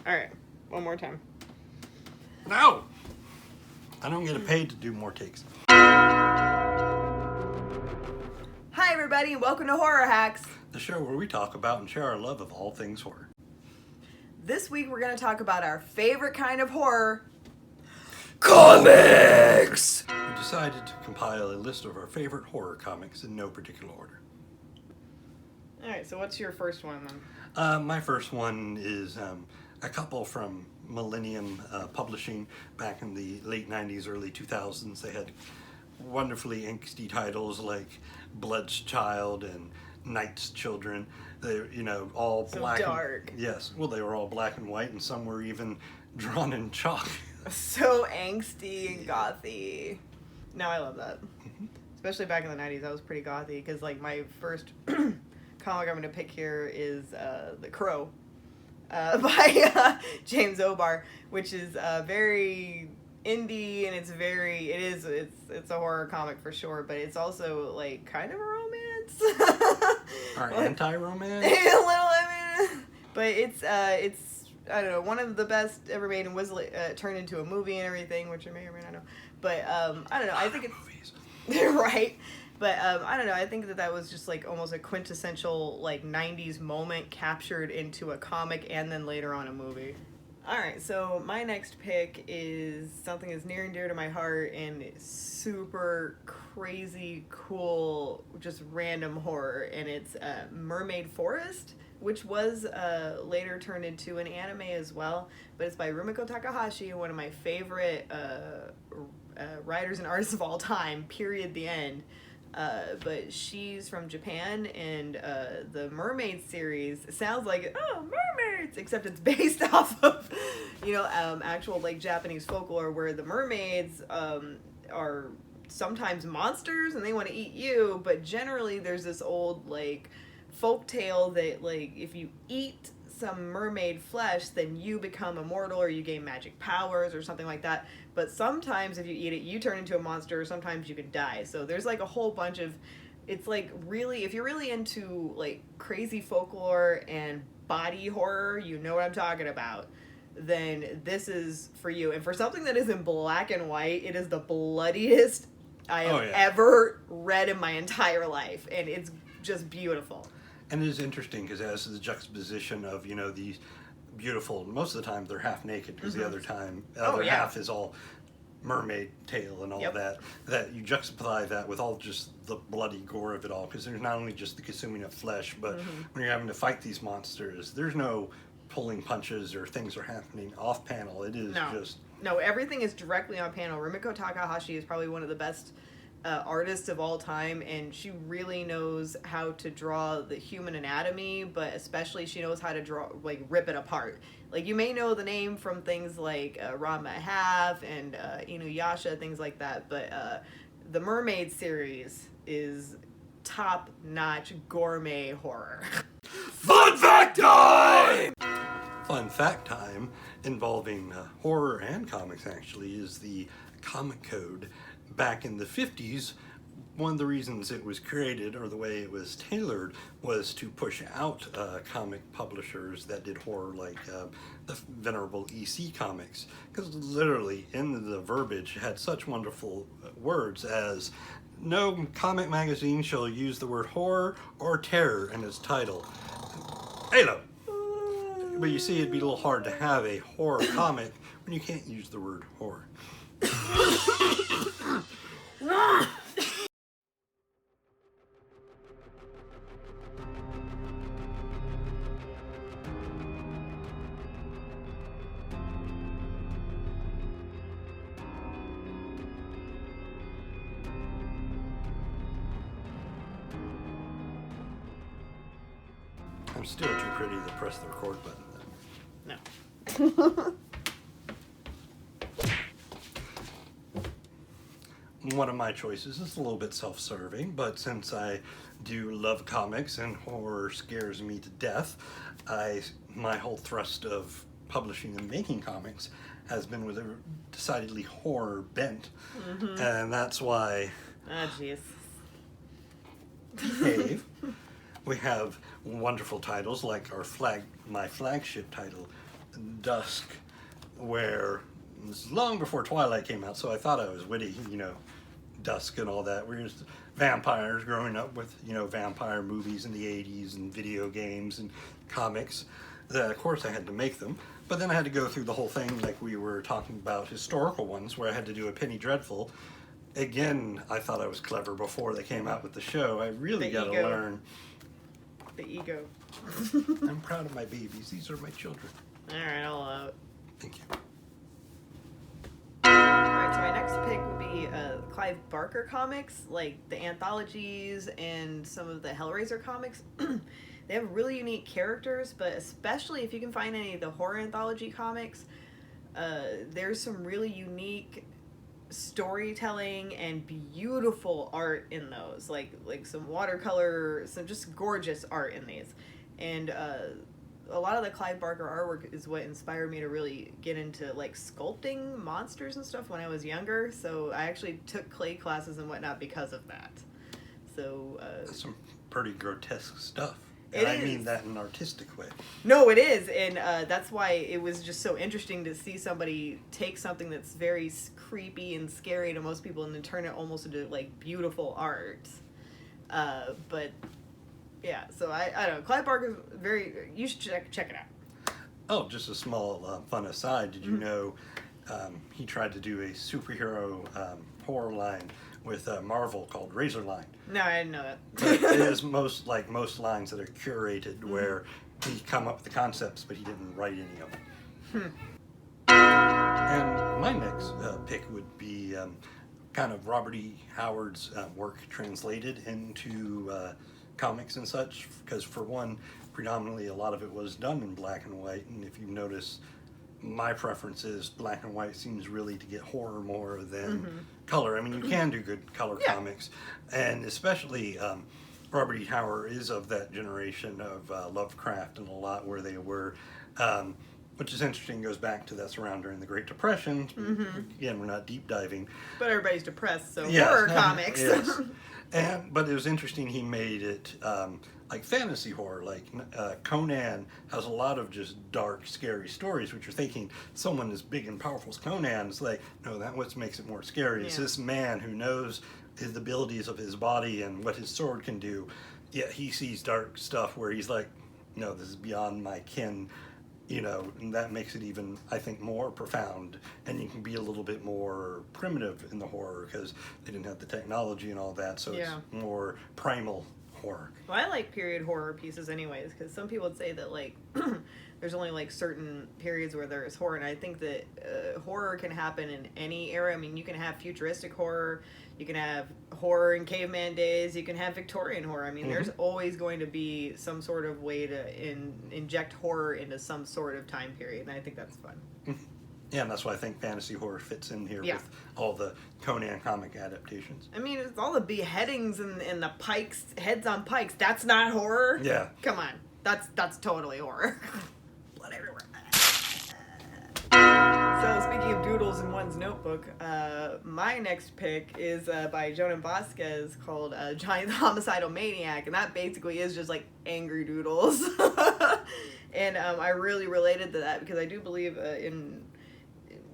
Alright, one more time. No! I don't get paid to do more takes. Hi everybody, and welcome to Horror Hacks. The show where we talk about and share our love of all things horror. This week we're going to talk about our favorite kind of horror. Comics! We decided to compile a list of our favorite horror comics in no particular order. Alright, so what's your first one then? My first one is a couple from Millennium Publishing back in the late 90s, early 2000s. They had wonderfully angsty titles like Blood's Child and Night's Children. They're, all So black. dark. Yes, well, they were all black and white, and some were even drawn in chalk. So angsty and gothy. No, I love that. Especially back in the 90s, that was pretty gothy, because like my first comic I'm going to pick here is The Crow by James O'Barr, which is very indie, and it's a horror comic for sure, but it's also like kind of a romance. Or anti-romance? A little, but it's I don't know, one of the best ever made, and was turned into a movie and everything, which I may or may not know. But I don't know. I think it's movies. right. But I don't know. I think that was just like almost a quintessential like '90s moment captured into a comic and then later on a movie. All right, so my next pick is something that's near and dear to my heart and super crazy, cool, just random horror, and it's Mermaid Forest, which was later turned into an anime as well, but it's by Rumiko Takahashi, one of my favorite writers and artists of all time, period, the end. But she's from Japan, and the Mermaid series sounds like, oh, mermaids, except it's based off of, actual like Japanese folklore, where the mermaids are sometimes monsters and they want to eat you, but generally there's this old like folk tale that like if you eat some mermaid flesh, then you become immortal or you gain magic powers or something like that. But sometimes if you eat it, you turn into a monster, or sometimes you can die. So there's like a whole bunch of, it's like really, if you're really into like crazy folklore and body horror, you know what I'm talking about, then this is for you. And for something that is in black and white, it is the bloodiest I have ever read in my entire life. And it's just beautiful. And it is interesting because it has the juxtaposition of, these beautiful, most of the time they're half naked, because the other half is all mermaid tail and all that you juxtapose that with all just the bloody gore of it all, because there's not only just the consuming of flesh, but when you're having to fight these monsters, there's no pulling punches or things are happening off panel. It is No, everything is directly on panel. Rumiko Takahashi is probably one of the best artists of all time, and she really knows how to draw the human anatomy, but especially she knows how to draw, like, rip it apart. Like, you may know the name from things like Ranma Half and Inuyasha, things like that, but the Mermaid series is top-notch gourmet horror. Fun fact time! Fun fact time involving horror and comics, actually, is the comic code. Back in the 50s, one of the reasons it was created, or the way it was tailored, was to push out comic publishers that did horror, like the venerable EC Comics, because literally in the verbiage it had such wonderful words as, no comic magazine shall use the word horror or terror in its title. Halo! But you see, it'd be a little hard to have a horror comic when you can't use the word horror. I'm still too pretty to press the record button. No. One of my choices is a little bit self-serving, but since I do love comics and horror scares me to death, my whole thrust of publishing and making comics has been with a decidedly horror bent, and that's why jeez. Behave. We have wonderful titles like my flagship title, Dusk, where it was long before Twilight came out, so I thought I was witty, Dusk and all that. We're just vampires growing up with, vampire movies in the 80s and video games and comics. Of course, I had to make them, but then I had to go through the whole thing like we were talking about historical ones, where I had to do a Penny Dreadful. Again, I thought I was clever before they came out with the show. I really got to learn. The ego. I'm proud of my babies. These are my children. All right, I'll allow it. Thank you. Alright, so my next pick would be Clive Barker comics, like the anthologies and some of the Hellraiser comics. They have really unique characters, but especially if you can find any of the horror anthology comics, there's some really unique storytelling and beautiful art in those, like some watercolor, some just gorgeous art in these. And a lot of the Clive Barker artwork is what inspired me to really get into like sculpting monsters and stuff when I was younger. So I actually took clay classes and whatnot because of that. So that's some pretty grotesque stuff. And I mean that in an artistic way. No, it is. And that's why it was just so interesting to see somebody take something that's very creepy and scary to most people and then turn it almost into like beautiful art. But yeah, so I don't know. Clive Barker's you should check it out. Oh, just a small fun aside. Did you know he tried to do a superhero horror line with Marvel called Razorline? No, I didn't know that. But it is most lines that are curated where he come up with the concepts, but he didn't write any of them. And my next pick would be kind of Robert E. Howard's work translated into comics and such, because for one, predominantly a lot of it was done in black and white, and if you notice, my preference is black and white seems really to get horror more than color. I mean, you can do good color comics, and especially Robert E. Howard is of that generation of Lovecraft and a lot where they were, which is interesting, goes back to that's around during the Great Depression. Again, we're not deep diving. But everybody's depressed, so horror comics. Yes. But it was interesting he made it like fantasy horror. Like Conan has a lot of just dark, scary stories, which you're thinking someone as big and powerful as Conan is like, no, that's what makes it more scary. It's this man who knows his abilities of his body and what his sword can do. Yeah, he sees dark stuff where he's like, no, this is beyond my kin. And that makes it even, I think, more profound, and you can be a little bit more primitive in the horror because they didn't have the technology and all that, so it's more primal horror. Well, I like period horror pieces anyways, because some people would say that, like, there's only, like, certain periods where there is horror, and I think that horror can happen in any era. I mean, you can have futuristic horror, you can have horror in caveman days, you can have Victorian horror. I mean, there's always going to be some sort of way to inject horror into some sort of time period, and I think that's fun. Yeah, and that's why I think fantasy horror fits in here with all the Conan comic adaptations. I mean, it's all the beheadings and the pikes, heads on pikes. That's not horror? Yeah. Come on. That's totally horror. Blood everywhere. So, speaking of doodles in one's notebook, my next pick is by Jonan Vasquez called Johnny the Homicidal Maniac, and that basically is just like angry doodles. And I really related to that because I do believe in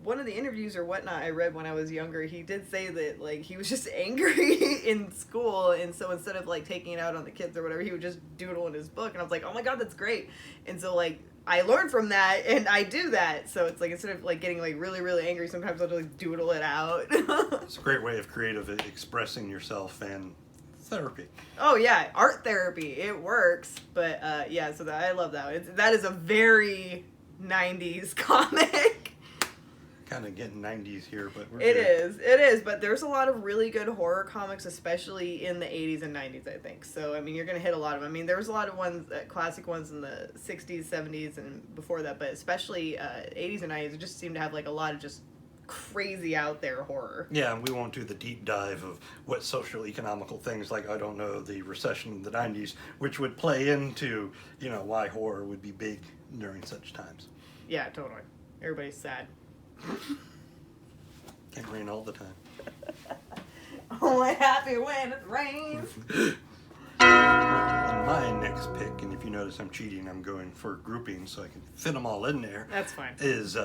one of the interviews or whatnot I read when I was younger, he did say that like he was just angry in school, and so instead of like taking it out on the kids or whatever, he would just doodle in his book, and I was like, oh my god, that's great. And so like I learned from that, and I do that. So it's like instead of like getting like really, really angry, sometimes I'll just like doodle it out. It's a great way of creative expressing yourself and therapy. Oh yeah, art therapy. It works. But yeah, so I love that. That is a very 90s comic. Kind of getting 90s here, but It is, but there's a lot of really good horror comics, especially in the 80s and 90s, I think. So, I mean, you're going to hit a lot of them. I mean, there was a lot of ones, classic ones in the 60s, 70s, and before that, but especially 80s and 90s, it just seemed to have, like, a lot of just crazy out there horror. Yeah, and we won't do the deep dive of what social economical things, like, I don't know, the recession in the 90s, which would play into, why horror would be big during such times. Yeah, totally. Everybody's sad. Can't rain all the time. Only happy when it rains. And my next pick, and if you notice I'm cheating, I'm going for grouping so I can fit them all in there. That's fine. Is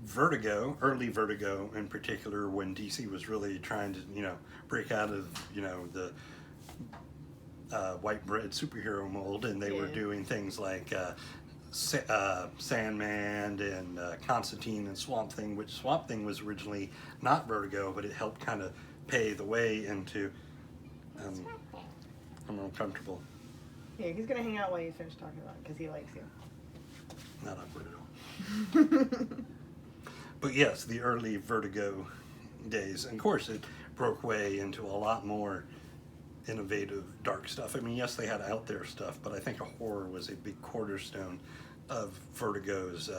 Vertigo, early Vertigo in particular, when DC was really trying to, break out of, the white bread superhero mold, and they were doing things like Sandman and Constantine and Swamp Thing, which Swamp Thing was originally not Vertigo, but it helped kind of pay the way into. I'm uncomfortable. Yeah, he's gonna hang out while you finish talking about it because he likes you. Not awkward at all. But yes, the early Vertigo days, and of course it broke way into a lot more innovative dark stuff. I mean, yes, they had out there stuff, but I think a horror was a big cornerstone of Vertigo's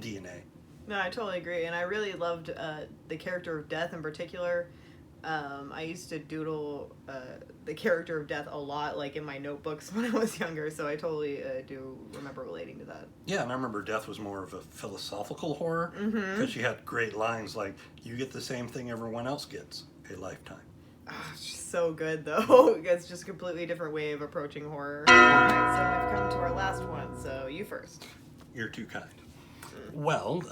DNA. No, I totally agree, and I really loved the character of Death in particular. I used to doodle the character of Death a lot, like in my notebooks when I was younger, so I totally do remember relating to that. Yeah, and I remember Death was more of a philosophical horror, because she had great lines like, you get the same thing everyone else gets, a lifetime. Oh, she's so good, though. It's just a completely different way of approaching horror. Alright, so we've come to our last one, so you first. You're too kind. Well,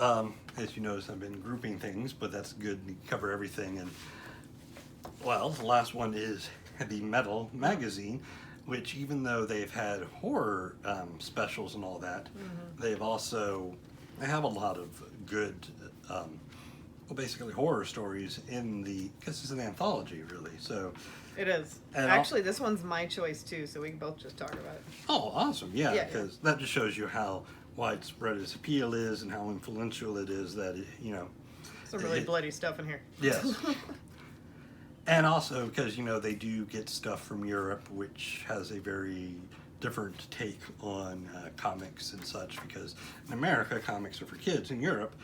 as you notice, I've been grouping things, but that's good to cover everything. And well, the last one is Heavy Metal magazine, which even though they've had horror specials and all that, they have a lot of good, basically horror stories because it's an anthology, really. So it is. Actually, this one's my choice too, so we can both just talk about it. Oh, awesome! Yeah, because that just shows you how widespread its appeal is and how influential it is. That some really bloody stuff in here. Yes. And also because, they do get stuff from Europe, which has a very different take on comics and such, because in America, comics are for kids. In Europe,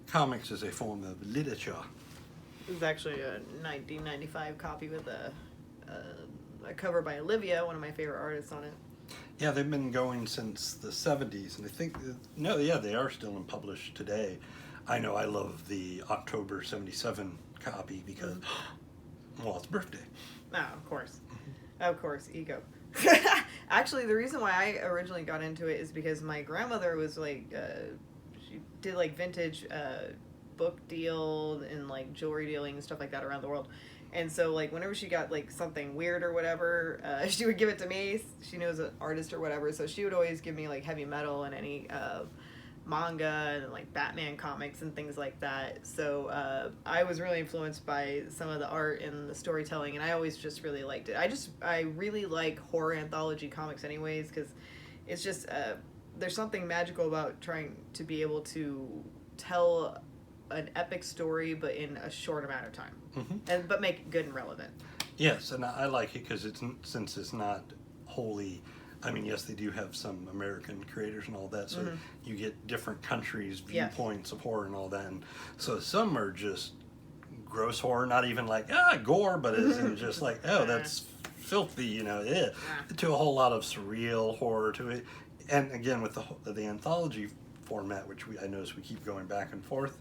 comics is a form of literature. This is actually a 1995 copy with a cover by Olivia, one of my favorite artists on it. Yeah, they've been going since the 70s, and I think, they are still in published today. I know I love the October 77 copy because... Well, it's birthday. Oh, of course. Of course, ego. Actually, the reason why I originally got into it is because my grandmother was like, she did like vintage book deal and like jewelry dealing and stuff like that around the world. And so like whenever she got like something weird or whatever, she would give it to me. She knows an artist or whatever, so she would always give me like heavy metal and any manga and like Batman comics and things like that. So I was really influenced by some of the art and the storytelling, and I always just really liked it. I really like horror anthology comics anyways, because it's just there's something magical about trying to be able to tell an epic story but in a short amount of time, but make it good and relevant. Yes, and I like it because since it's not wholly, I mean, yes, they do have some American creators and all that, so you get different countries' viewpoints of horror and all that. And so some are just gross horror, not even like, gore, but it's just like, that's filthy, to a whole lot of surreal horror to it. And again, with the anthology format, which I notice we keep going back and forth,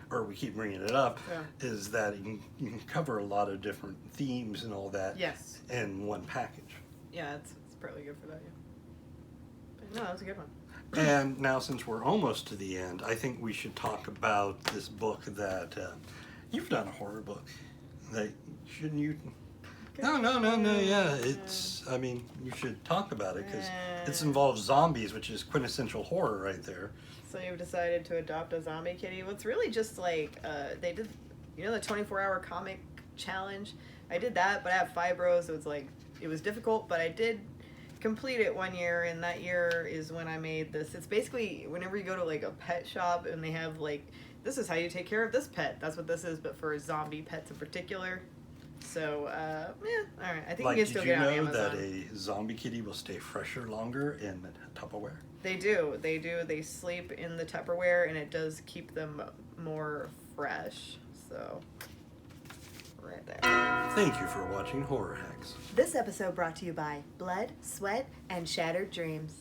or we keep bringing it up, is that you can cover a lot of different themes and all that in one package. Yeah, it's probably good for that, But no, that's a good one. And now, since we're almost to the end, I think we should talk about this book that you've done a horror book. Shouldn't you? No, yeah. It's, I mean, you should talk about it because it involves zombies, which is quintessential horror right there. So you've decided to adopt a zombie kitty. Well, it's really just like, they did, the 24-hour comic challenge. I did that, but I have fibro, so it's like, it was difficult, but I did complete it one year, and that year is when I made this. It's basically whenever you go to like a pet shop and they have like, this is how you take care of this pet. That's what this is, but for zombie pets in particular. So, all right. I think you can still get it on Amazon. Did you know that a zombie kitty will stay fresher longer in Tupperware? They do. They sleep in the Tupperware, and it does keep them more fresh. So, right there. Thank you for watching Horror Hacks. This episode brought to you by Blood, Sweat, and Shattered Dreams.